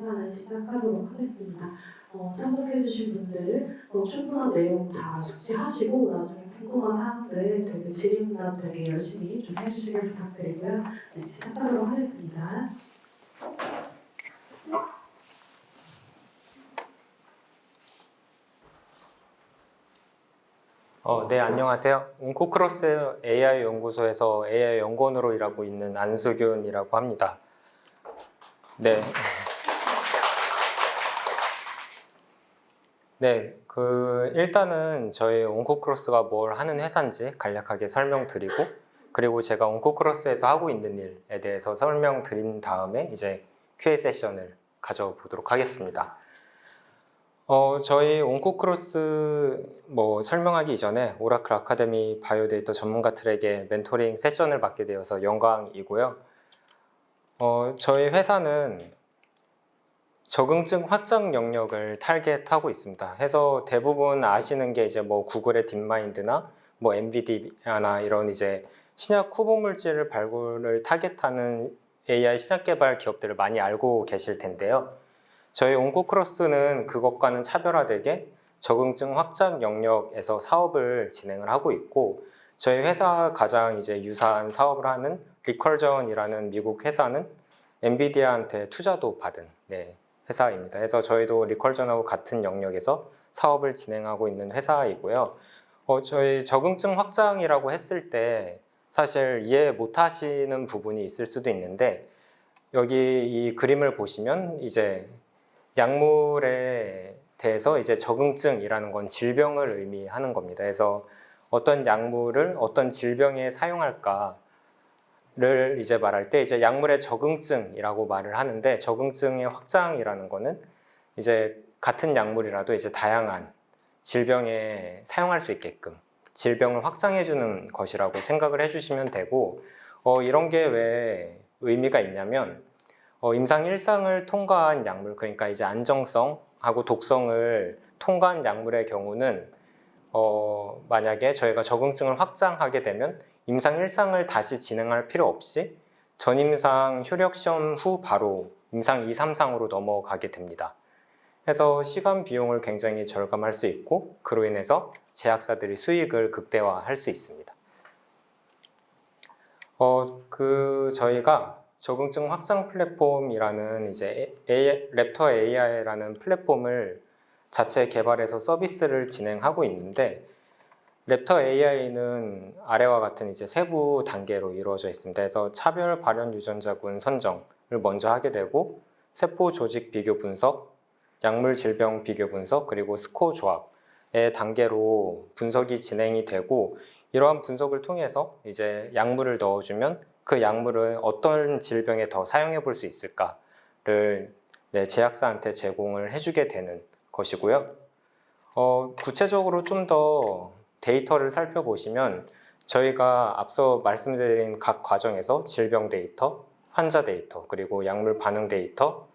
시간을 시작하도록 하겠습니다. 참석해주신 분들 충분한 내용 다 숙지하시고 나중에 궁금한 사항들 되게 질의응답 되게 열심히 좀 해주시길 부탁드리고요. 네, 시작하도록 하겠습니다. 네, 안녕하세요. 온코크로스 AI 연구소에서 AI 연구원으로 일하고 있는 안수균이라고 합니다. 네. 네, 일단은 저희 온코크로스가 뭘 하는 회사인지 간략하게 설명드리고, 그리고 제가 온코크로스에서 하고 있는 일에 대해서 설명드린 다음에 이제 Q&A 세션을 가져보도록 하겠습니다. 저희 온코크로스 설명하기 이전에 오라클 아카데미 바이오데이터 전문가들에게 멘토링 세션을 받게 되어서 영광이고요. 저희 회사는 적응증 확장 영역을 타겟하고 있습니다. 해서 대부분 아시는 게 이제 구글의 딥마인드나 엔비디아나 이런 이제 신약 후보 물질 발굴을 타겟하는 AI 신약 개발 기업들을 많이 알고 계실 텐데요. 저희 온코크로스는 그것과는 차별화되게 적응증 확장 영역에서 사업을 진행을 하고 있고, 저희 회사 가장 이제 유사한 사업을 하는 리컬전이라는 미국 회사는 엔비디아한테 투자도 받은 회사입니다. 그래서 저희도 리컬전하고 같은 영역에서 사업을 진행하고 있는 회사이고요. 저희 적응증 확장이라고 했을 때 사실 이해 못 하시는 부분이 있을 수도 있는데, 여기 이 그림을 보시면 이제 약물에 대해서 이제 적응증이라는 건 질병을 의미하는 겁니다. 그래서 어떤 약물을 어떤 질병에 사용할까를 이제 말할 때 이제 약물의 적응증이라고 말을 하는데, 적응증의 확장이라는 거는 이제 같은 약물이라도 이제 다양한 질병에 사용할 수 있게끔 질병을 확장해 주는 것이라고 생각을 해주시면 되고, 이런 게 왜 의미가 있냐면 임상 1상을 통과한 약물, 그러니까 이제 안정성하고 독성을 통과한 약물의 경우는 만약에 저희가 적응증을 확장하게 되면 임상 1상을 다시 진행할 필요 없이 전임상 효력 시험 후 바로 임상 2, 3상으로 넘어가게 됩니다. 그래서 시간 비용을 굉장히 절감할 수 있고, 그로 인해서 제약사들이 수익을 극대화할 수 있습니다. 저희가 적응증 확장 플랫폼이라는 이제 랩터 AI라는 플랫폼을 자체 개발해서 서비스를 진행하고 있는데, 랩터 AI는 아래와 같은 이제 세부 단계로 이루어져 있습니다. 그래서 차별 발현 유전자군 선정을 먼저 하게 되고, 세포 조직 비교 분석, 약물 질병 비교 분석, 그리고 스코어 조합의 단계로 분석이 진행이 되고, 이러한 분석을 통해서 이제 약물을 넣어주면 그 약물을 어떤 질병에 더 사용해 볼 수 있을까를 제약사한테 제공을 해주게 되는 것이고요. 구체적으로 좀 더 데이터를 살펴보시면 저희가 앞서 말씀드린 각 과정에서 질병 데이터, 환자 데이터, 그리고 약물 반응 데이터,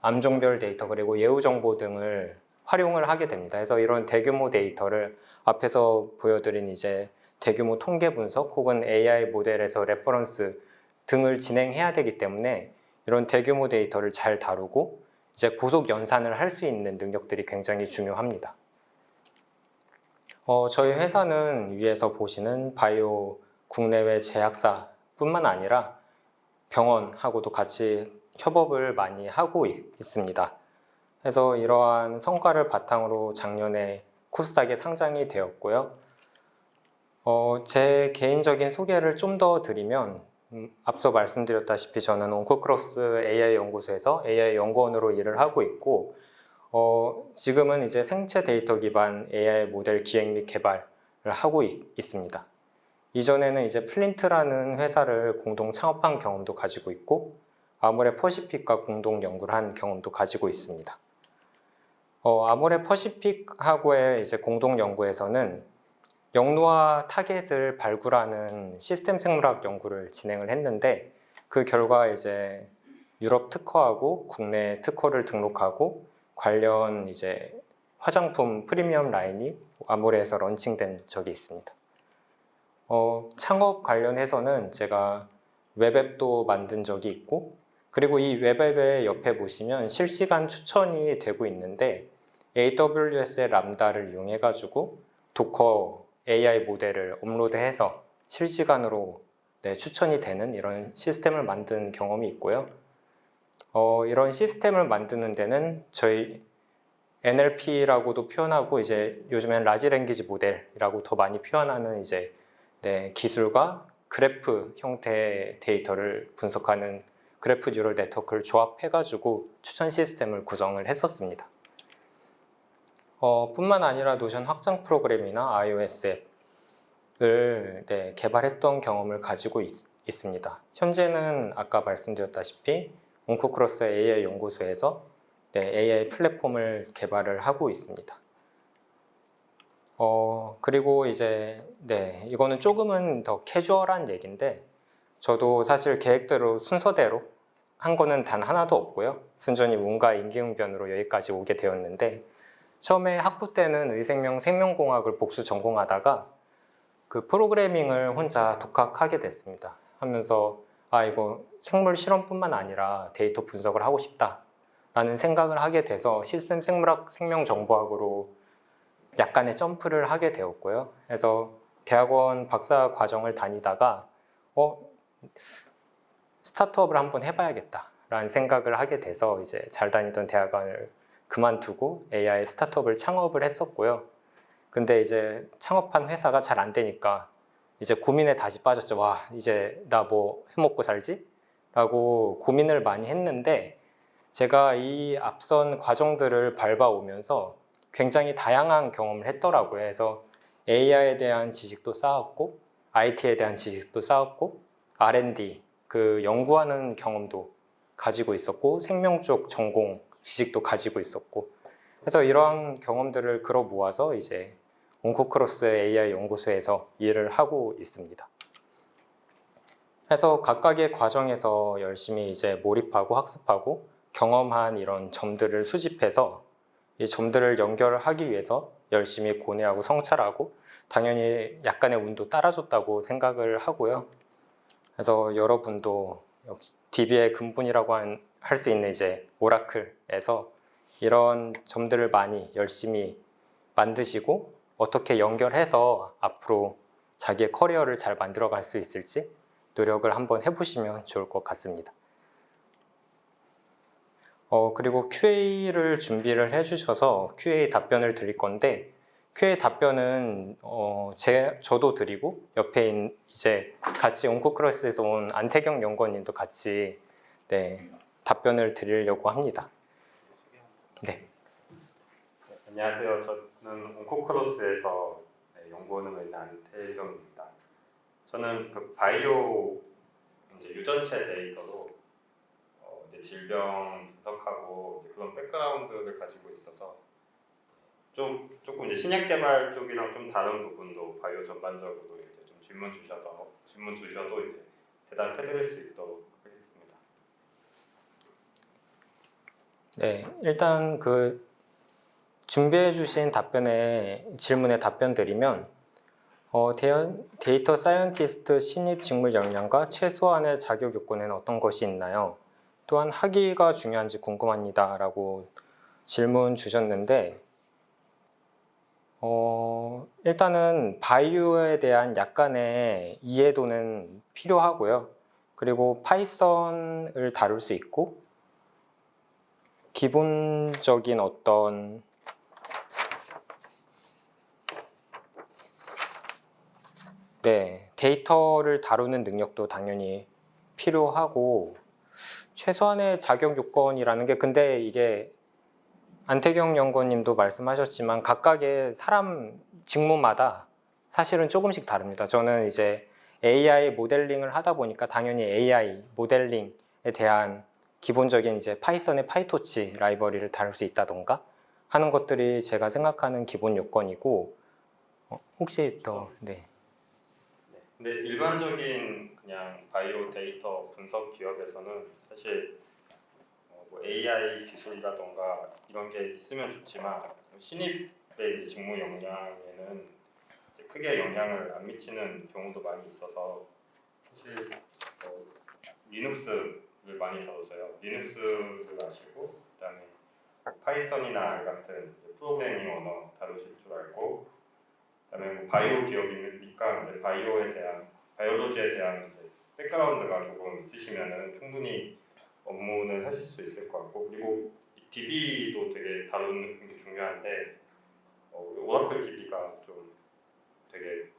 암종별 데이터, 그리고 예후 정보 등을 활용을 하게 됩니다. 그래서 이런 대규모 데이터를 앞에서 보여드린 이제 대규모 통계 분석 혹은 AI 모델에서 레퍼런스 등을 진행해야 되기 때문에 이런 대규모 데이터를 잘 다루고 이제 고속 연산을 할 수 있는 능력들이 굉장히 중요합니다. 저희 회사는 위에서 보시는 바이오 국내외 제약사뿐만 아니라 병원하고도 같이 협업을 많이 하고 있습니다. 그래서 이러한 성과를 바탕으로 작년에 코스닥에 상장이 되었고요. 제 개인적인 소개를 좀 더 드리면 앞서 말씀드렸다시피 저는 온코크로스 AI 연구소에서 AI 연구원으로 일을 하고 있고, 지금은 이제 생체 데이터 기반 AI 모델 기획 및 개발을 하고 있습니다. 이전에는 이제 플린트라는 회사를 공동 창업한 경험도 가지고 있고, 아모레 퍼시픽과 공동 연구를 한 경험도 가지고 있습니다. 아모레 퍼시픽하고의 이제 공동 연구에서는 영노화 타겟을 발굴하는 시스템 생물학 연구를 진행을 했는데, 그 결과 이제 유럽 특허하고 국내 특허를 등록하고 관련 이제 화장품 프리미엄 라인이 아모레에서 런칭된 적이 있습니다. 창업 관련해서는 제가 웹앱도 만든 적이 있고, 그리고 이 웹앱의 옆에 보시면 실시간 추천이 되고 있는데 AWS의 람다를 이용해 가지고 도커 AI 모델을 업로드해서 실시간으로 추천이 되는 이런 시스템을 만든 경험이 있고요. 이런 시스템을 만드는 데는 저희 NLP라고도 표현하고 이제 요즘엔 라지 랭귀지 모델이라고 더 많이 표현하는 이제 기술과 그래프 형태의 데이터를 분석하는 그래프 뉴럴 네트워크를 조합해가지고 추천 시스템을 구성을 했었습니다. 뿐만 아니라 노션 확장 프로그램이나 iOS 앱을 개발했던 경험을 가지고 있습니다. 현재는 아까 말씀드렸다시피 온코크로스 AI 연구소에서 AI 플랫폼을 개발을 하고 있습니다. 그리고 이제 이거는 조금은 더 캐주얼한 얘기인데 저도 사실 계획대로 순서대로 한 거는 단 하나도 없고요. 순전히 뭔가 임기응변으로 여기까지 오게 되었는데 처음에 학부 때는 의생명 생명공학을 복수 전공하다가 그 프로그래밍을 혼자 독학하게 됐습니다. 하면서 이거 생물 실험뿐만 아니라 데이터 분석을 하고 싶다 라는 생각을 하게 돼서 시스템 생물학 생명정보학으로 약간의 점프를 하게 되었고요. 그래서 대학원 박사 과정을 다니다가 스타트업을 한번 해봐야겠다 라는 생각을 하게 돼서 이제 잘 다니던 대학원을 그만두고 AI 스타트업을 창업을 했었고요. 근데 이제 창업한 회사가 잘 안 되니까 이제 고민에 다시 빠졌죠. 와, 이제 나 뭐 해먹고 살지? 라고 고민을 많이 했는데 제가 이 앞선 과정들을 밟아오면서 굉장히 다양한 경험을 했더라고요. 그래서 AI에 대한 지식도 쌓았고 IT에 대한 지식도 쌓았고 R&D, 그 연구하는 경험도 가지고 있었고 생명 쪽 전공 지식도 가지고 있었고 그래서 이러한 경험들을 끌어 모아서 이제 온코크로스 AI 연구소에서 일을 하고 있습니다. 그래서 각각의 과정에서 열심히 이제 몰입하고 학습하고 경험한 이런 점들을 수집해서 이 점들을 연결하기 위해서 열심히 고뇌하고 성찰하고 당연히 약간의 운도 따라줬다고 생각을 하고요. 그래서 여러분도 역시 DB의 근본이라고 할 수 있는 이제 오라클에서 이런 점들을 많이 열심히 만드시고 어떻게 연결해서 앞으로 자기의 커리어를 잘 만들어 갈 수 있을지 노력을 한번 해보시면 좋을 것 같습니다. 그리고 QA를 준비를 해주셔서 QA 답변을 드릴 건데 QA 답변은 저도 드리고 옆에 이제 같이 온코크로스에서 온 안태경 연구원님도 같이 답변을 드리려고 합니다. 네. 안녕하세요. 저는 온코크로스에서 연구원으로 있는 안태경입니다. 저는 그 바이오 이제 유전체 데이터로 이제 질병 분석하고 이제 그런 백그라운드를 가지고 있어서 조금 이제 신약 개발 쪽이랑 좀 다른 부분도 바이오 전반적으로 이제 좀 질문 주셔도 이제 대답해드릴 수 있도록 하겠습니다. 네, 일단 그 준비해 주신 질문에 답변 드리면 데이터 사이언티스트 신입 직무 역량과 최소한의 자격 요건에는 어떤 것이 있나요? 또한 학위가 중요한지 궁금합니다 라고 질문 주셨는데 일단은 바이오에 대한 약간의 이해도는 필요하고요. 그리고 파이썬을 다룰 수 있고 기본적인 어떤 데이터를 다루는 능력도 당연히 필요하고 최소한의 자격 요건이라는 게 근데 이게 안태경 연구원님도 말씀하셨지만 각각의 사람 직무마다 사실은 조금씩 다릅니다. 저는 이제 AI 모델링을 하다 보니까 당연히 AI 모델링에 대한 기본적인 이제 파이썬의 파이토치 라이브러리를 다룰 수 있다던가 하는 것들이 제가 생각하는 기본 요건이고 혹시 더 근데 일반적인 그냥 바이오 데이터 분석 기업에서는 사실 뭐 AI 기술이라던가 이런 게 있으면 좋지만 신입의 직무 역량에는 이제 크게 영향을 안 미치는 경우도 많이 있어서 사실 리눅스 많이 다뤘어요. 리눅스를 아시고 그다음에 파이썬이나 R 같은 이제 프로그래밍 언어 다루실 줄 알고 그다음에 뭐 바이오 기업이니까 이제 바이올로지에 대한 이제 백그라운드가 조금 있으시면은 충분히 업무는 하실 수 있을 것 같고 그리고 DB도 되게 다루는 게 중요한데 오라클 DB가 좀 되게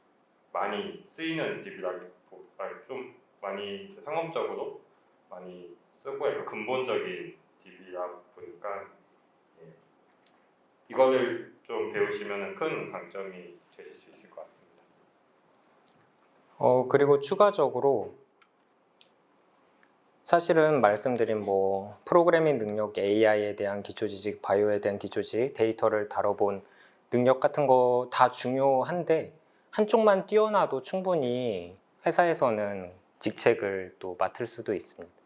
많이 쓰이는 DB라 좀 많이 상업적으로 많이 쓰고 약간 근본적인 DB라 보니까 예. 이거를 좀 배우시면 큰 강점이 되실 수 있을 것 같습니다. 그리고 추가적으로 사실은 말씀드린 뭐 프로그래밍 능력, AI에 대한 기초지식, 바이오에 대한 기초지식, 데이터를 다뤄본 능력 같은 거 다 중요한데 한쪽만 뛰어나도 충분히 회사에서는 직책을 또 맡을 수도 있습니다.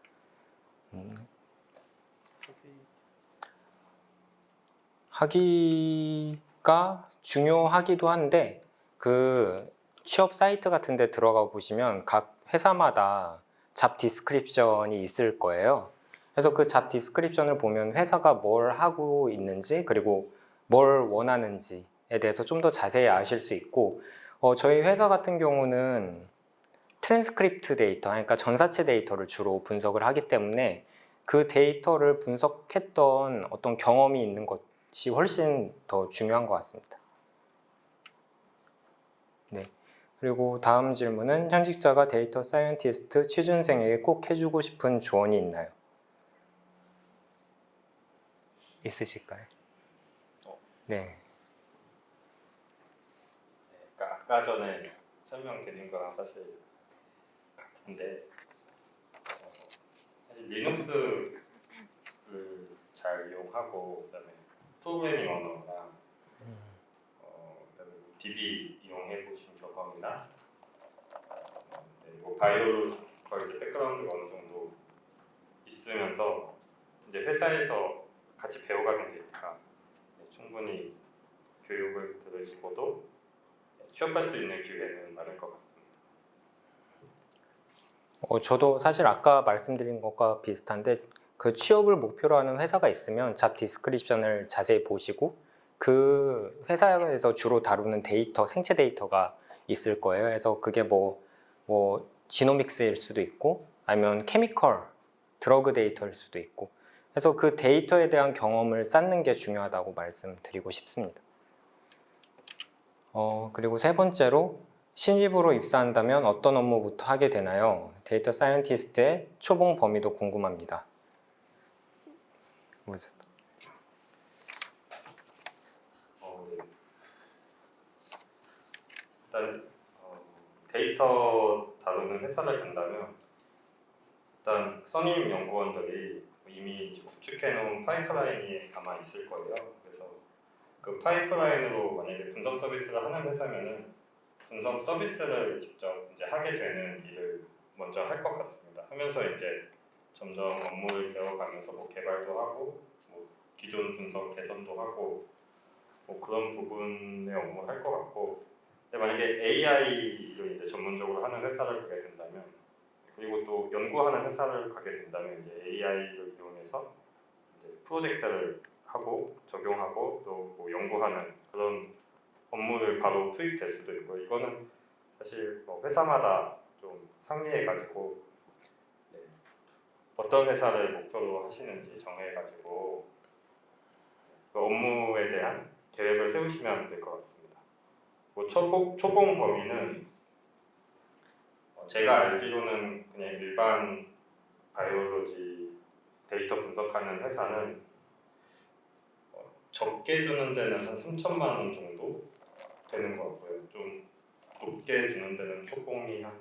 하기가 중요하기도 한데 그 취업 사이트 같은 데 들어가 보시면 각 회사마다 잡 디스크립션이 있을 거예요. 그래서 그 잡 디스크립션을 보면 회사가 뭘 하고 있는지 그리고 뭘 원하는지에 대해서 좀 더 자세히 아실 수 있고 저희 회사 같은 경우는 트랜스크립트 데이터, 그러니까 전사체 데이터를 주로 분석을 하기 때문에 그 데이터를 분석했던 어떤 경험이 있는 것이 훨씬 더 중요한 것 같습니다. 네. 그리고 다음 질문은 현직자가 데이터 사이언티스트 취준생에게 꼭 해주고 싶은 조언이 있나요? 있으실까요? 네. 그러니까 아까 전에 설명드린 거랑 사실 같은데 사실 리눅스를 잘 이용하고 그다음에 프로그래밍 언어나 그다음에 DB 이용해 보신 경험이나 뭐 바이오로지 이제 백그라운드가 어느 정도 있으면서 이제 회사에서 같이 배워가면 되니까 충분히 교육을 들으시고도 취업할 수 있는 기회는 많을 것 같습니다. 저도 사실 아까 말씀드린 것과 비슷한데 그 취업을 목표로 하는 회사가 있으면 잡 디스크립션을 자세히 보시고 그 회사에서 주로 다루는 데이터, 생체 데이터가 있을 거예요. 그래서 그게 뭐 지노믹스일 수도 있고 아니면 케미컬, 드러그 데이터일 수도 있고 그래서 그 데이터에 대한 경험을 쌓는 게 중요하다고 말씀드리고 싶습니다. 그리고 세 번째로 신입으로 입사한다면 어떤 업무부터 하게 되나요? 데이터 사이언티스트의 초봉 범위도 궁금합니다. 네. 일단 데이터 다루는 회사를 간다면 일단 선임 연구원들이 이미 이제 구축해놓은 파이프라인이 아마 있을 거예요. 그래서 그 파이프라인으로 만약에 분석 서비스를 하는 회사면은 분석 서비스를 직접 이제 하게 되는 일을 먼저 할 것 같습니다. 하면서 이제 점점 업무를 배워가면서 뭐 개발도 하고 뭐 기존 분석 개선도 하고 뭐 그런 부분의 업무를 할 것 같고, 근데 만약에 AI를 이제 전문적으로 하는 회사를 가게 된다면 그리고 또 연구하는 회사를 가게 된다면 이제 AI를 이용해서 이제 프로젝트를 하고 적용하고 또 뭐 연구하는 그런 업무를 바로 투입될 수도 있고, 이거는 사실 뭐 회사마다 좀 상의해가지고 어떤 회사를 목표로 하시는지 정해가지고 그 업무에 대한 계획을 세우시면 될 것 같습니다. 뭐 초봉 범위는 제가 알기로는 그냥 일반 바이올로지 데이터 분석하는 회사는 적게 주는 데는 한 3천만 원 정도 되는 것 같고요. 좀 높게 주는 데는 초봉이 한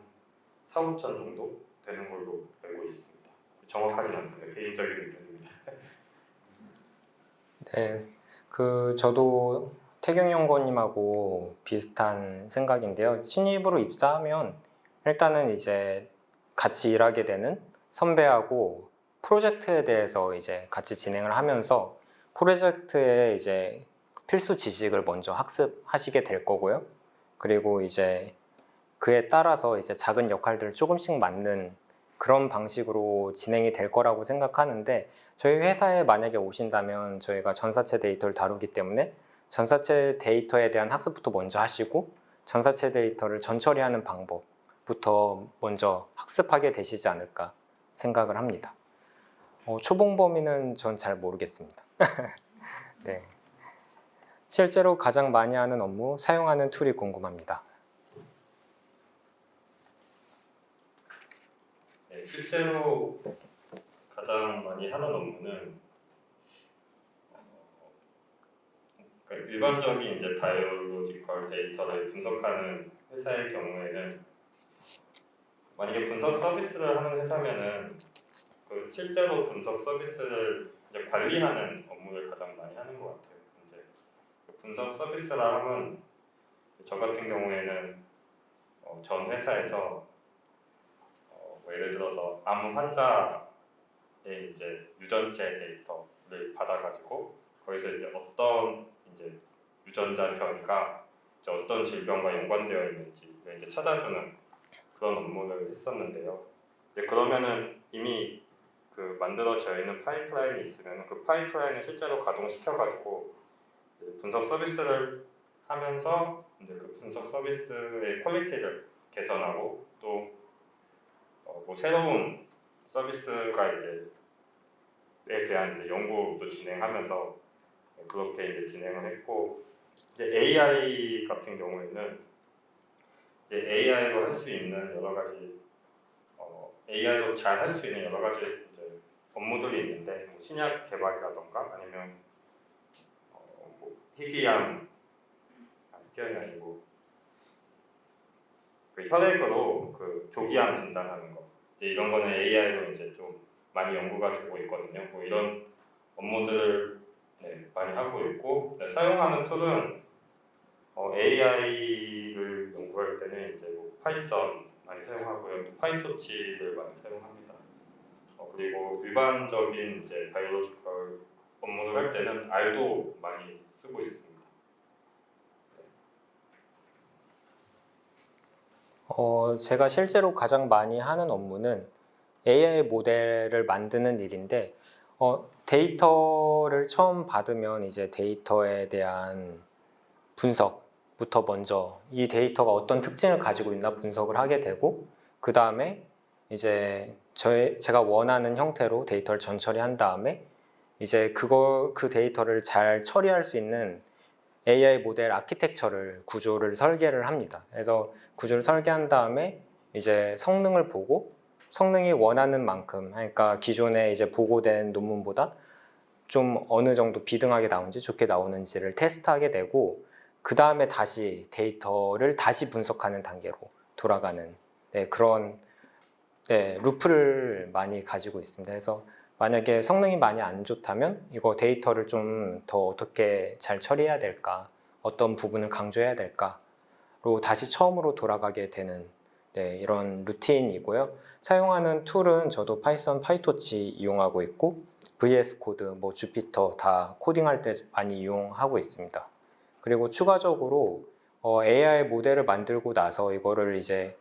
4, 5천 정도 되는 걸로 알고 있습니다. 정확하진 않습니다. 개인적인 의견입니다. 네, 저도 태경 연구원님하고 비슷한 생각인데요. 신입으로 입사하면 일단은 이제 같이 일하게 되는 선배하고 프로젝트에 대해서 이제 같이 진행을 하면서 프로젝트의 이제 필수 지식을 먼저 학습하시게 될 거고요. 그리고 이제 그에 따라서 이제 작은 역할들을 조금씩 맡는 그런 방식으로 진행이 될 거라고 생각하는데 저희 회사에 만약에 오신다면 저희가 전사체 데이터를 다루기 때문에 전사체 데이터에 대한 학습부터 먼저 하시고 전사체 데이터를 전처리하는 방법부터 먼저 학습하게 되시지 않을까 생각을 합니다. 초봉 범위는 전 잘 모르겠습니다. 네. 실제로 가장 많이 하는 업무, 사용하는 툴이 궁금합니다. 네, 실제로 가장 많이 하는 업무는 그러니까 일반적인 이제 바이오로지컬 데이터를 분석하는 회사의 경우에는 만약에 분석 서비스를 하는 회사면은 그 실제로 분석 서비스를 이제 관리하는 업무를 가장 많이 하는 것 같아요. 이제 분석 서비스라 하면 저 같은 경우에는 전 회사에서 뭐 예를 들어서 암 환자의 이제 유전체 데이터를 받아가지고 거기서 이제 어떤 이제 유전자 변이가 이제 어떤 질병과 연관되어 있는지를 이제 찾아주는 그런 업무를 했었는데요. 이제 그러면은 이미 그 만들어져 있는 파이프라인이 있으면 그 파이프라인을 실제로 가동시켜가지고 분석 서비스를 하면서 이제 그 분석 서비스의 퀄리티를 개선하고 또 뭐 새로운 서비스가 이제에 대한 이제 연구도 진행하면서 그렇게 이제 진행을 했고 이제 AI 같은 경우에는 이제 AI로 할 수 있는 여러 가지 AI로 잘 할 수 있는 여러 가지 이제 업무들이 있는데 뭐 신약 개발이라던가 아니면 뭐 희귀암이 아니고 그 혈액으로 그 조기암 진단하는 거 이제 이런 거는 AI로 이제 좀 많이 연구가 되고 있거든요. 뭐 이런 업무들을 많이 하고 있고 사용하는 툴은 AI를 연구할 때는 이제 뭐 파이썬 많이 사용하고요. 또 파이토치를 많이 사용합니다. 그리고 일반적인 이제 바이오로지컬 업무를 할 때는 R도 많이 쓰고 있습니다. 제가 실제로 가장 많이 하는 업무는 AI 모델을 만드는 일인데 데이터를 처음 받으면 이제 데이터에 대한 분석부터 먼저 이 데이터가 어떤 특징을 가지고 있나 분석을 하게 되고 그 다음에 이제 제가 원하는 형태로 데이터를 전처리한 다음에 이제 그 데이터를 잘 처리할 수 있는 AI 모델 아키텍처를 구조를 설계를 합니다. 그래서 구조를 설계한 다음에 이제 성능을 보고 성능이 원하는 만큼 그러니까 기존에 이제 보고된 논문보다 좀 어느 정도 비등하게 나오는지 좋게 나오는지를 테스트하게 되고 그 다음에 다시 데이터를 다시 분석하는 단계로 돌아가는 그런 루프를 많이 가지고 있습니다. 그래서 만약에 성능이 많이 안 좋다면 이거 데이터를 좀 더 어떻게 잘 처리해야 될까 어떤 부분을 강조해야 될까로 다시 처음으로 돌아가게 되는 이런 루틴이고요. 사용하는 툴은 저도 파이썬, 파이토치 이용하고 있고 VS 코드, 뭐 주피터 다 코딩할 때 많이 이용하고 있습니다. 그리고 추가적으로 AI 모델을 만들고 나서 이거를 이제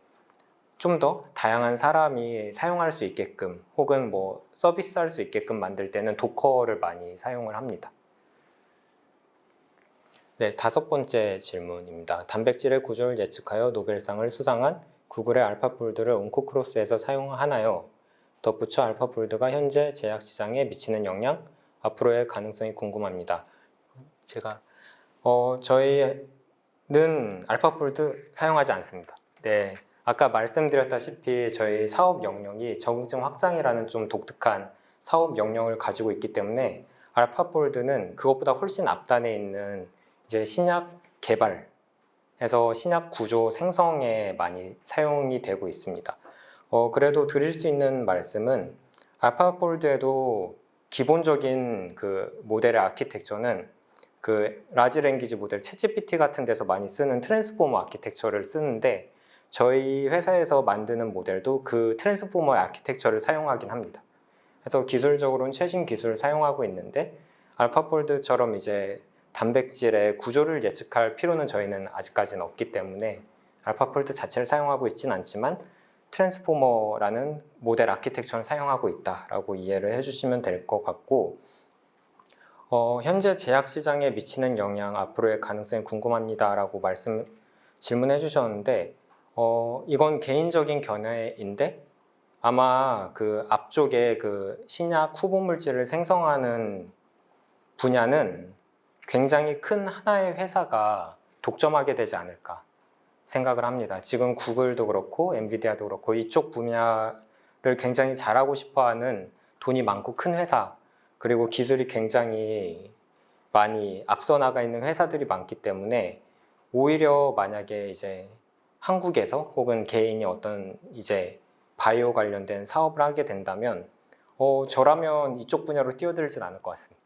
좀 더 다양한 사람이 사용할 수 있게끔 혹은 뭐 서비스할 수 있게끔 만들 때는 도커를 많이 사용을 합니다. 네, 5번째 질문입니다. 단백질의 구조를 예측하여 노벨상을 수상한 구글의 알파폴드를 온코크로스에서 사용하나요? 덧붙여 알파폴드가 현재 제약 시장에 미치는 영향, 앞으로의 가능성이 궁금합니다. 저희는 알파폴드 사용하지 않습니다. 네, 아까 말씀드렸다시피 저희 사업 영역이 적응증 확장이라는 좀 독특한 사업 영역을 가지고 있기 때문에 알파폴드는 그것보다 훨씬 앞단에 있는 이제 신약 개발해서 신약 구조 생성에 많이 사용이 되고 있습니다. 그래도 드릴 수 있는 말씀은 알파폴드에도 기본적인 그 모델의 아키텍처는 그 라지 랭귀지 모델 챗GPT 같은 데서 많이 쓰는 트랜스포머 아키텍처를 쓰는데 저희 회사에서 만드는 모델도 그 트랜스포머 아키텍처를 사용하긴 합니다. 그래서 기술적으로는 최신 기술을 사용하고 있는데 알파폴드처럼 이제 단백질의 구조를 예측할 필요는 저희는 아직까지는 없기 때문에 알파폴드 자체를 사용하고 있지는 않지만 트랜스포머라는 모델 아키텍처를 사용하고 있다라고 이해를 해주시면 될 것 같고, 현재 제약 시장에 미치는 영향, 앞으로의 가능성이 궁금합니다라고 질문해 주셨는데, 이건 개인적인 견해인데 아마 그 앞쪽에 그 신약 후보 물질을 생성하는 분야는 굉장히 큰 하나의 회사가 독점하게 되지 않을까 생각을 합니다. 지금 구글도 그렇고 엔비디아도 그렇고 이쪽 분야를 굉장히 잘하고 싶어하는 돈이 많고 큰 회사, 그리고 기술이 굉장히 많이 앞서 나가 있는 회사들이 많기 때문에 오히려 만약에 이제 한국에서 혹은 개인이 어떤 이제 바이오 관련된 사업을 하게 된다면 저라면 이쪽 분야로 뛰어들진 않을 것 같습니다.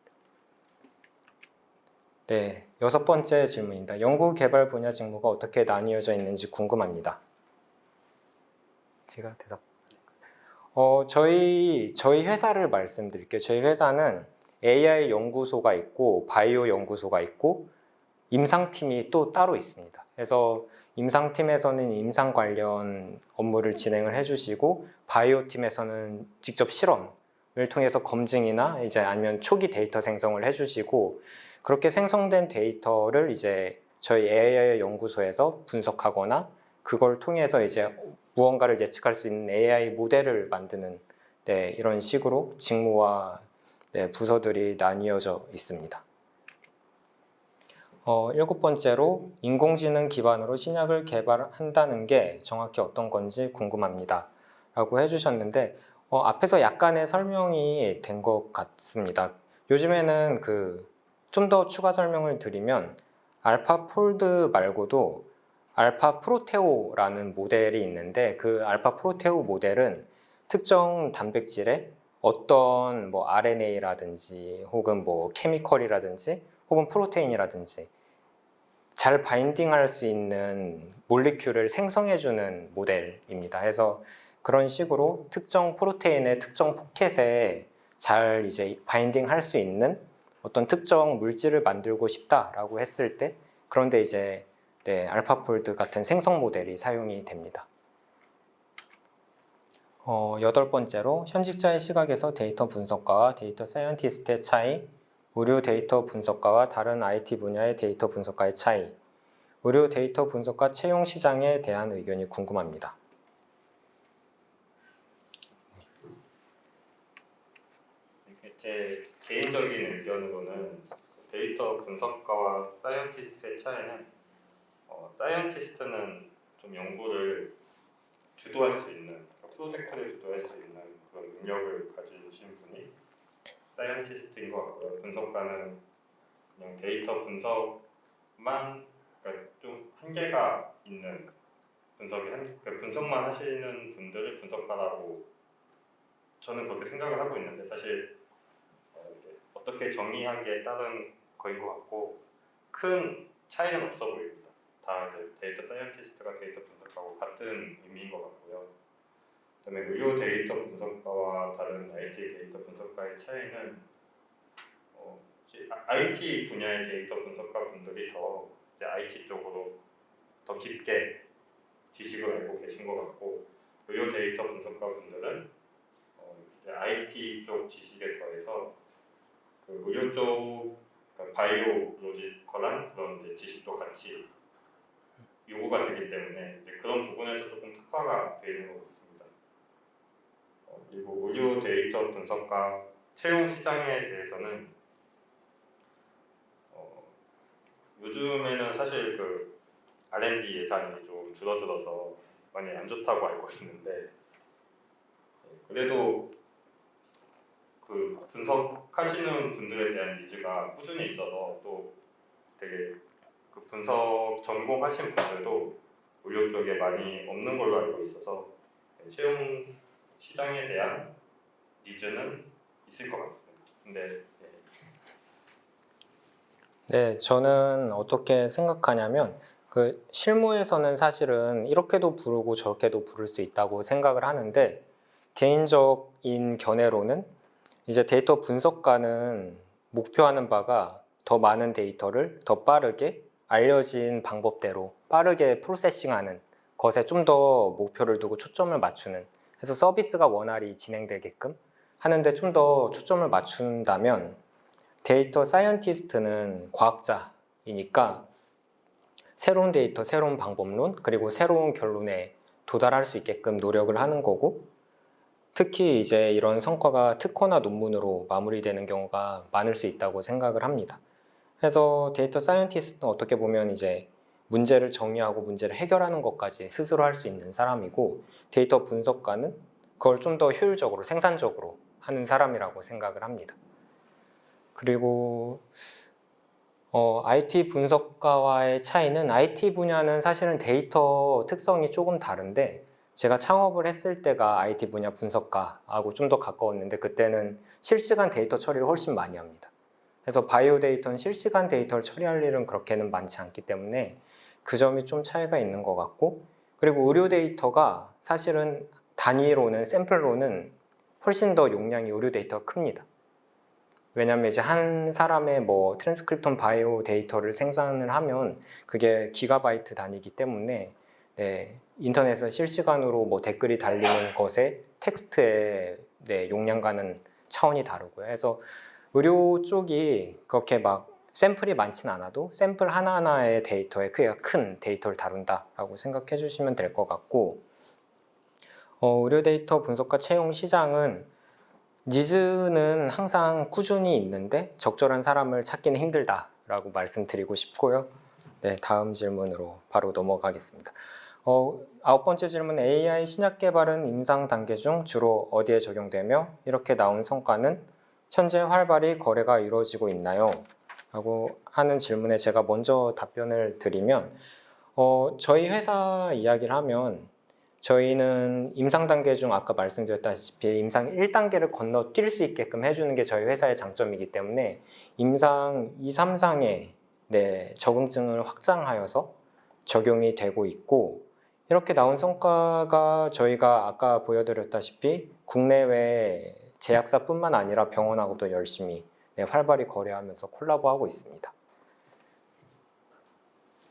네, 6번째 질문입니다. 연구 개발 분야 직무가 어떻게 나뉘어져 있는지 궁금합니다. 제가 대답. 저희 회사를 말씀드릴게요. 저희 회사는 AI 연구소가 있고 바이오 연구소가 있고 임상팀이 또 따로 있습니다. 그래서 임상팀에서는 임상 관련 업무를 진행을 해주시고 바이오 팀에서는 직접 실험을 통해서 검증이나 이제 아니면 초기 데이터 생성을 해주시고, 그렇게 생성된 데이터를 이제 저희 AI 연구소에서 분석하거나 그걸 통해서 이제 무언가를 예측할 수 있는 AI 모델을 만드는, 네, 이런 식으로 직무와 네, 부서들이 나뉘어져 있습니다. 7번째로 인공지능 기반으로 신약을 개발한다는 게 정확히 어떤 건지 궁금합니다 라고 해주셨는데, 앞에서 약간의 설명이 된 것 같습니다. 요즘에는 좀 더 추가 설명을 드리면 알파폴드 말고도 알파 프로테오라는 모델이 있는데, 그 알파 프로테오 모델은 특정 단백질에 어떤 뭐 RNA라든지 혹은 뭐 케미컬이라든지 혹은 프로테인이라든지 잘 바인딩할 수 있는 몰리큘을 생성해주는 모델입니다. 그래서 그런 식으로 특정 프로테인의 특정 포켓에 잘 이제 바인딩할 수 있는 어떤 특정 물질을 만들고 싶다라고 했을 때, 그런데 이제 네, 알파폴드 같은 생성 모델이 사용이 됩니다. 8번째로 현직자의 시각에서 데이터 분석가와 데이터 사이언티스트의 차이, 의료 데이터 분석가와 다른 IT 분야의 데이터 분석가의 차이, 의료 데이터 분석가 채용 시장에 대한 의견이 궁금합니다. 제 개인적인 의견으로는 데이터 분석가와 사이언티스트의 차이는, 사이언티스트는 좀 연구를 주도할 수 있는, 프로젝트를 주도할 수 있는 그런 능력을 가지신 분이 사이언티스트인 것 같고요. 분석가는 그냥 데이터 분석만, 그러니까 좀 한계가 있는 분석만 하시는 분들을 분석가라고 저는 그렇게 생각을 하고 있는데, 사실 어떻게 정의하기에 따른 거인 것 같고 큰 차이는 없어 보입니다. 다 데이터 사이언티스트가 데이터 분석하고 같은 의미인 것 같고요. 그다음에 의료 데이터 분석가와 다른 IT 데이터 분석가의 차이는 IT 분야의 데이터 분석가 분들이 더 이제 IT 쪽으로 더 깊게 지식을 알고 계신 것 같고, 의료 데이터 분석가 분들은 이제 IT 쪽 지식에 더해서 그 의료 쪽, 그러니까 바이오로지컬한 그런 이제 지식도 같이 요구가 되기 때문에 이제 그런 부분에서 조금 특화가 되어 있는 것 같습니다. 그리고 의료 데이터 분석가 채용 시장에 대해서는 요즘에는 사실 그 R&D 예산이 좀 줄어들어서 많이 안 좋다고 알고 있는데, 그래도 그 분석하시는 분들에 대한 니즈가 꾸준히 있어서, 또 되게 그 분석 전공하신 분들도 의료 쪽에 많이 없는 걸로 알고 있어서 채용 시장에 대한 니즈는 있을 것 같습니다. 근데 네, 저는 어떻게 생각하냐면 실무에서는 사실은 이렇게도 부르고 저렇게도 부를 수 있다고 생각을 하는데, 개인적인 견해로는 이제 데이터 분석가는 목표하는 바가 더 많은 데이터를 더 빠르게 알려진 방법대로 빠르게 프로세싱하는 것에 좀 더 목표를 두고 초점을 맞추는, 그래서 서비스가 원활히 진행되게끔 하는데 좀 더 초점을 맞춘다면, 데이터 사이언티스트는 과학자이니까 새로운 데이터, 새로운 방법론, 그리고 새로운 결론에 도달할 수 있게끔 노력을 하는 거고, 특히 이제 이런 성과가 특허나 논문으로 마무리되는 경우가 많을 수 있다고 생각을 합니다. 그래서 데이터 사이언티스트는 어떻게 보면 이제 문제를 정의하고 문제를 해결하는 것까지 스스로 할 수 있는 사람이고, 데이터 분석가는 그걸 좀 더 효율적으로, 생산적으로 하는 사람이라고 생각을 합니다. 그리고 IT 분석가와의 차이는, IT 분야는 사실은 데이터 특성이 조금 다른데, 제가 창업을 했을 때가 IT 분야 분석가하고 좀 더 가까웠는데, 그때는 실시간 데이터 처리를 훨씬 많이 합니다. 그래서 바이오 데이터는 실시간 데이터를 처리할 일은 그렇게는 많지 않기 때문에 그 점이 좀 차이가 있는 것 같고, 그리고 의료 데이터가 사실은 단위로는, 샘플로는 훨씬 더 용량이 의료 데이터가 큽니다. 왜냐하면 이제 한 사람의 뭐 트랜스크립톤 바이오 데이터를 생산을 하면 그게 기가바이트 단위이기 때문에, 네, 인터넷에서 실시간으로 뭐 댓글이 달리는 것에 텍스트의 용량과는 차원이 다르고요. 그래서 의료 쪽이 그렇게 막 샘플이 많진 않아도 샘플 하나하나의 데이터에 크기가 큰 데이터를 다룬다라고 생각해 주시면 될 것 같고, 의료 데이터 분석과 채용 시장은 니즈는 항상 꾸준히 있는데 적절한 사람을 찾기는 힘들다라고 말씀드리고 싶고요. 네, 다음 질문으로 바로 넘어가겠습니다. 9번째 질문, AI 신약 개발은 임상 단계 중 주로 어디에 적용되며 이렇게 나온 성과는 현재 활발히 거래가 이루어지고 있나요? 라고 하는 질문에 제가 먼저 답변을 드리면, 저희 회사 이야기를 하면 저희는 임상 단계 중 아까 말씀드렸다시피 임상 1단계를 건너뛸 수 있게끔 해주는 게 저희 회사의 장점이기 때문에 임상 2, 3상에 적응증을 확장하여서 적용이 되고 있고, 이렇게 나온 성과가 저희가 아까 보여드렸다시피 국내외 제약사뿐만 아니라 병원하고도 열심히 활발히 거래하면서 콜라보하고 있습니다.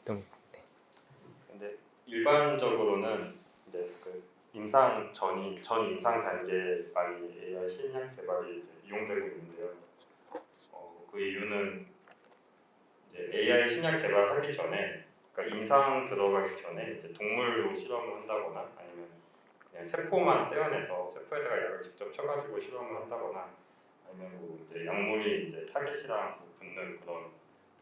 근데 일반적으로는 이제 그 전 임상 단계 많이 AI 신약 개발이 이제 이용되고 있는데요. 그 이유는 이제 AI 신약 개발하기 전에, 그러니까 임상 들어가기 전에 이제 동물로 실험을 한다거나, 아니면 그냥 세포만 떼어내서 세포에다가 약을 직접 쳐가지고 실험을 한다거나, 아니면 뭐 이제 약물이 이제 타겟이랑 붙는 그런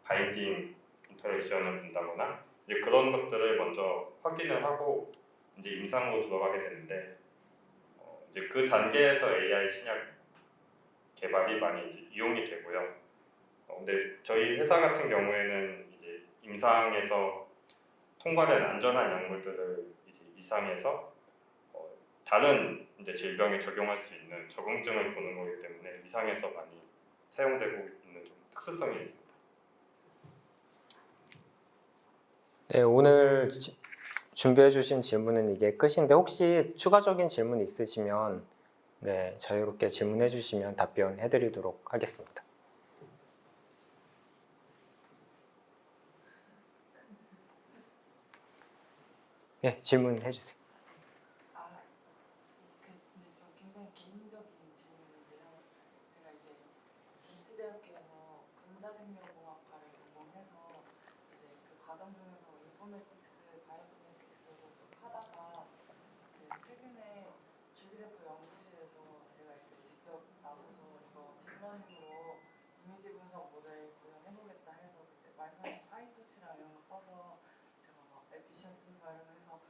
바인딩 인터랙션을 본다거나, 이제 그런 것들을 먼저 확인을 하고 이제 임상으로 들어가게 되는데, 이제 그 단계에서 AI 신약 개발이 많이 이제 이용이 되고요. 근데 저희 회사 같은 경우에는 이제 임상에서 통과된 안전한 약물들을 이제 이상에서 다른 이제 질병에 적용할 수 있는 적응증을 보는 거기 때문에 이상에서 많이 사용되고 있는 좀 특수성이 있습니다. 네, 오늘 준비해 주신 질문은 이게 끝인데, 혹시 추가적인 질문 있으시면 자유롭게 질문해 주시면 답변해 드리도록 하겠습니다. 네, 질문해 주세요. 근데 좀 굉장히 개인적인 질문인데요. 제가 이제 겐트대학교에서 분자생명공학과를 전공해서 이제 그 과정 중에서 인포메틱스, 바이오인포메틱스로 좀 하다가 이제 최근에 줄기세포 연구실에서 제가 이제 직접 나서서 이거 딥러닝으로 이미지 분석 모델 구현해보겠다 해서 그때 말씀하신 파이토치랑 이런 거 써서 제가 막 에피션트 활용해서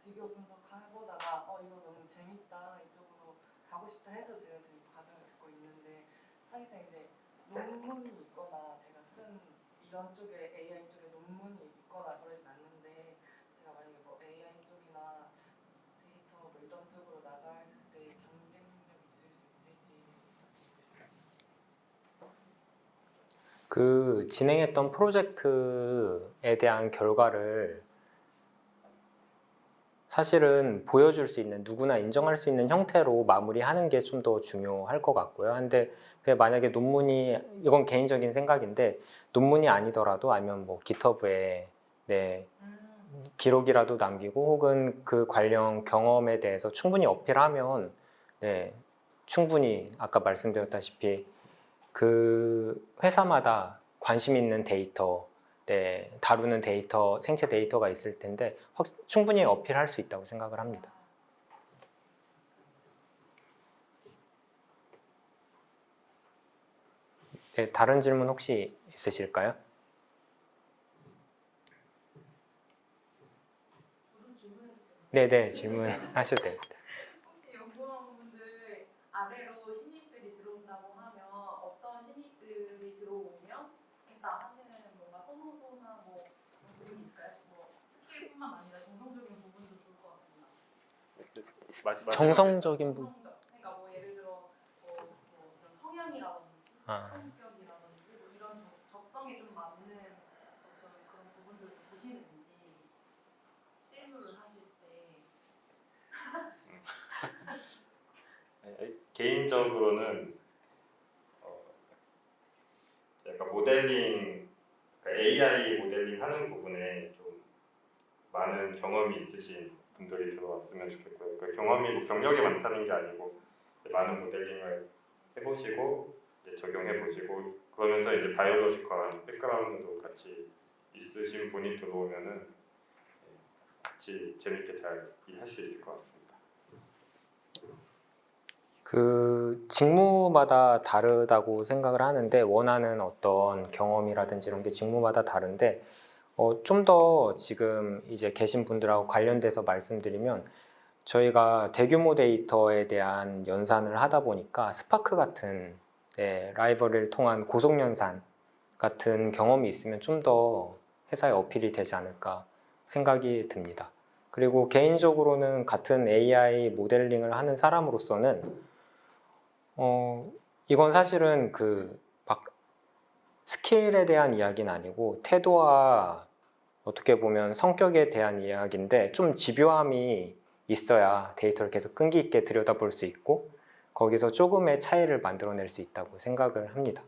비교 분석해보다가 이거 너무 재밌다, 이쪽으로 가고 싶다 해서 제가 지금 과정을 듣고 있는데, 사실상 이제 논문이 있거나 제가 쓴 이런 쪽에 AI 쪽에 논문이 있거나 그러진 않는데, 제가 만약에 뭐 AI 쪽이나 데이터 뭐 이런 쪽으로 나갔을 때 경쟁력이 있을 수 있을지. 그 진행했던 프로젝트에 대한 결과를 사실은 보여줄 수 있는, 누구나 인정할 수 있는 형태로 마무리하는 게 좀 더 중요할 것 같고요. 근데 만약에 논문이, 이건 개인적인 생각인데, 논문이 아니더라도 아니면 뭐 깃허브에 기록이라도 남기고 혹은 그 관련 경험에 대해서 충분히 어필하면 네, 충분히 아까 말씀드렸다시피 그 회사마다 관심 있는 데이터, 네, 다루는 데이터, 생체 데이터가 있을 텐데 충분히 어필할 수 있다고 생각을 합니다. 네, 다른 질문 혹시 있으실까요? 네네, 질문하셔도 됩니다. 혹시 연구원분들 아래로 신입들이 들어온다고 하면 어떤 신입들이 들어오면 일단 하시는 뭔가 선호도나 뭐 그런 부분이 있을까요? 뭐 스킬뿐만 아니라 정성적인 부분도 좋을 것 같습니다. 정성적인 부분. 정성적. 그러니까 뭐 예를 들어 뭐 그런 성향이라든지 아. 성격이라든지 뭐 이런 적성에 좀 맞는 어떤 그런 부분들을 보시는지 실무를 하실 때. 개인적으로는 약간 모델링, 그러니까 AI 모델링 하는 부분에 좀 많은 경험이 있으신 분들이 들어왔으면 좋겠고요. 그 경험이 뭐 경력이 많다는 게 아니고 많은 모델링을 해보시고 이제 적용해보시고 그러면서 이제 바이올로지컬한 백그라운드도 같이 있으신 분이 들어오면은 같이 재밌게 잘 일할 수 있을 것 같습니다. 그 직무마다 다르다고 생각을 하는데 원하는 어떤 경험이라든지 이런 게 직무마다 다른데 좀 더 지금 이제 계신 분들하고 관련돼서 말씀드리면 저희가 대규모 데이터에 대한 연산을 하다 보니까 스파크 같은 네, 라이브러리를 통한 고속 연산 같은 경험이 있으면 좀 더 회사에 어필이 되지 않을까 생각이 듭니다. 그리고 개인적으로는 같은 AI 모델링을 하는 사람으로서는 이건 사실은 그 막 스킬에 대한 이야기는 아니고 태도와 어떻게 보면 성격에 대한 이야기인데 좀 집요함이 있어야 데이터를 계속 끈기 있게 들여다볼 수 있고 거기서 조금의 차이를 만들어낼 수 있다고 생각을 합니다.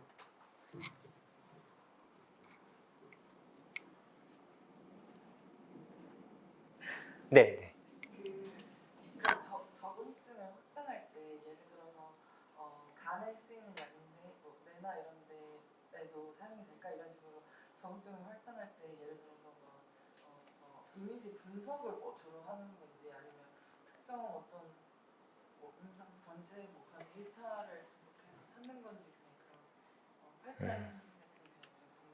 네, 네. 그 적응증을 확장할 때 예를 들어서 간에 쓰이는 약인데 뭐 뇌나 이런 데에도 사용이 될까 이런 식으로 적응증을 확장할 때 예를 들어서 이미지 분석을 뭐 주로 하는 건지 아니면 특정 어떤 뭐 인상 전체 뭐 그런 데이터를 분석해서 찾는 건지 그런 파이프라인 같은 게 좀 궁금해서.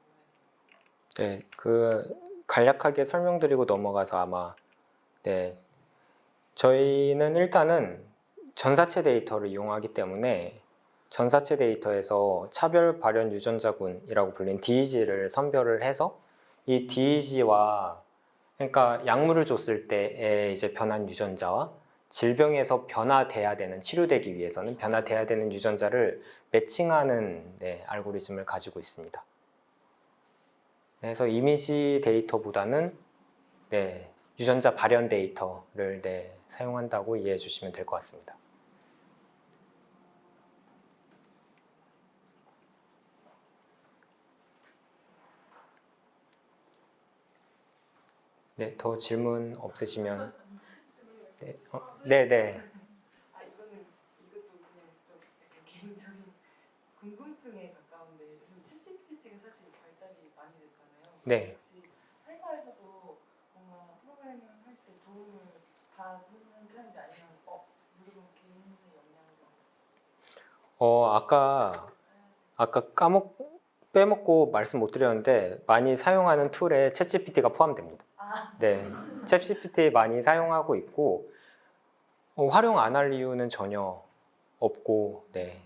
네, 그 간략하게 설명드리고 넘어가서 아마 네, 저희는 일단은 전사체 데이터를 이용하기 때문에 전사체 데이터에서 차별 발현 유전자군이라고 불린 DEG를 선별을 해서 이 DEG와 그러니까 약물을 줬을 때의 이제 변한 유전자와 질병에서 변화돼야 되는 치료되기 위해서는 변화돼야 되는 유전자를 매칭하는 네, 알고리즘을 가지고 있습니다. 그래서 이미지 데이터보다는 네, 유전자 발현 데이터를 네, 사용한다고 이해해 주시면 될 것 같습니다. 네, 더 질문 없으시면 네, 네. 이거는 이것도 그냥 좀 약간 개인적인 궁금증에 가까운데 요즘 챗GPT가 사실 발달이 많이 됐잖아요. 네. 혹시 회사에서도 뭔가 프로그래밍 할 때 도움을 받는 편인지 아니면 무조건 개인의 역량으로 아까 빼먹고 말씀 못 드렸는데 많이 사용하는 툴에 챗GPT가 포함됩니다. 네, 챗GPT 많이 사용하고 있고 활용 안 할 이유는 전혀 없고, 네.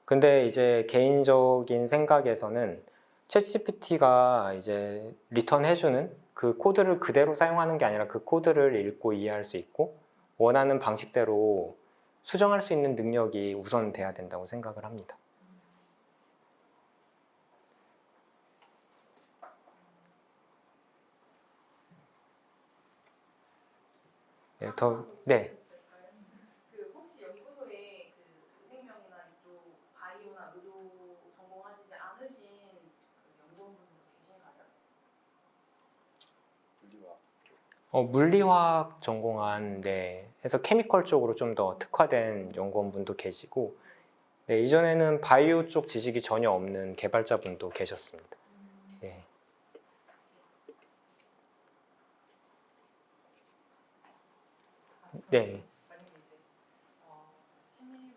근데 이제 개인적인 생각에서는 챗GPT가 이제 리턴해주는 그 코드를 그대로 사용하는 게 아니라 그 코드를 읽고 이해할 수 있고 원하는 방식대로 수정할 수 있는 능력이 우선 돼야 된다고 생각을 합니다. 네, 네. 그 혹시 연구소에 그 생명이나 이쪽 바이오나 의료 전공하시지 않으신 그 연구원분들 계신가요? 물리화학 전공한 네, 해서 케미컬 쪽으로 좀 더 특화된 연구원분도 계시고 네, 이전에는 바이오 쪽 지식이 전혀 없는 개발자분도 계셨습니다. 네. 네. 만약에 이제 신입을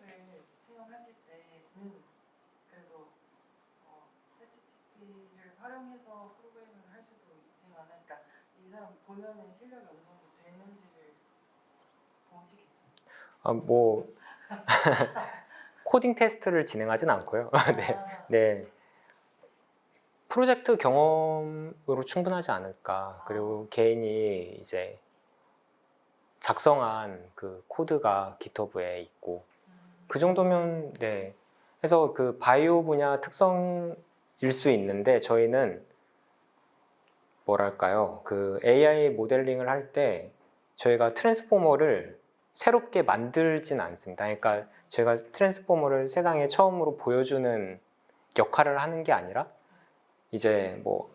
채용하실 때는 그래도 챗GPT를 활용해서 프로그래밍을 할 수도 있지만, 그러니까 이 사람 보면은 실력이 어느 정도 되는지를 보시겠죠. 뭐 코딩 테스트를 진행하진 않고요. 네. 네. 프로젝트 경험으로 충분하지 않을까. 그리고 개인이 이제 작성한 그 코드가 GitHub에 있고 그 정도면 네. 그래서 그 바이오 분야 특성일 수 있는데 저희는 뭐랄까요? 그 AI 모델링을 할 때 저희가 트랜스포머를 새롭게 만들진 않습니다. 그러니까 저희가 트랜스포머를 세상에 처음으로 보여주는 역할을 하는 게 아니라 이제 뭐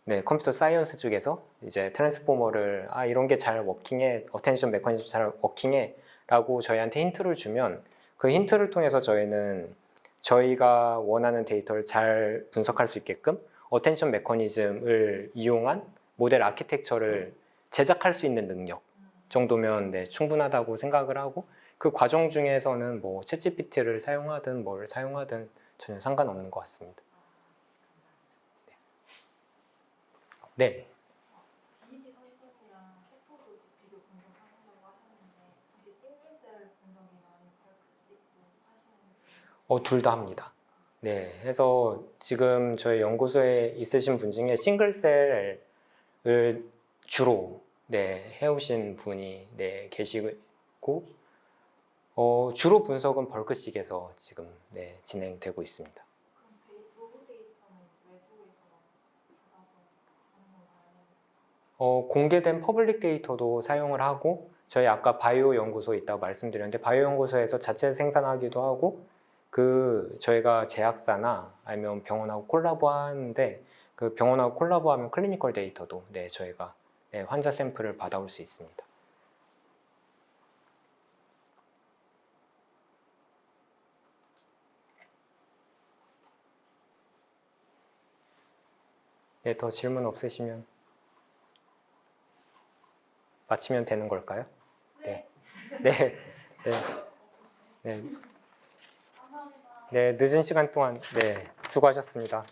네, 컴퓨터 사이언스 쪽에서 이제 트랜스포머를 이런 게 잘 워킹해, 어텐션 메커니즘 잘 워킹해 라고 저희한테 힌트를 주면 그 힌트를 통해서 저희는 저희가 원하는 데이터를 잘 분석할 수 있게끔 어텐션 메커니즘을 이용한 모델 아키텍처를 제작할 수 있는 능력 정도면 네, 충분하다고 생각을 하고 그 과정 중에서는 뭐 챗GPT를 사용하든 뭘 사용하든 전혀 상관없는 것 같습니다. 네. DET 성분이랑 캐토드 비교 분석하신다고 하셨는데 혹시 싱글셀 분석이나 아니면 벌크식도 하시는지? 둘 다 합니다. 네, 해서 지금 저희 연구소에 있으신 분 중에 싱글셀을 주로 네, 해오신 분이 네, 계시고 주로 분석은 벌크식에서 지금 네, 진행되고 있습니다. 그럼 로그 데이터는 외부에서 받아서 하는 건가요? 공개된 퍼블릭 데이터도 사용을 하고 저희 아까 바이오 연구소 있다고 말씀드렸는데 바이오 연구소에서 자체 생산하기도 하고 그 저희가 제약사나 아니면 병원하고 콜라보하는데 그 병원하고 콜라보하면 클리니컬 데이터도 네, 저희가 네, 환자 샘플을 받아올 수 있습니다. 네, 더 질문 없으시면 마치면 되는 걸까요? 네. 네. 네. 네. 감사합니다. 네, 늦은 시간 동안 네, 수고하셨습니다.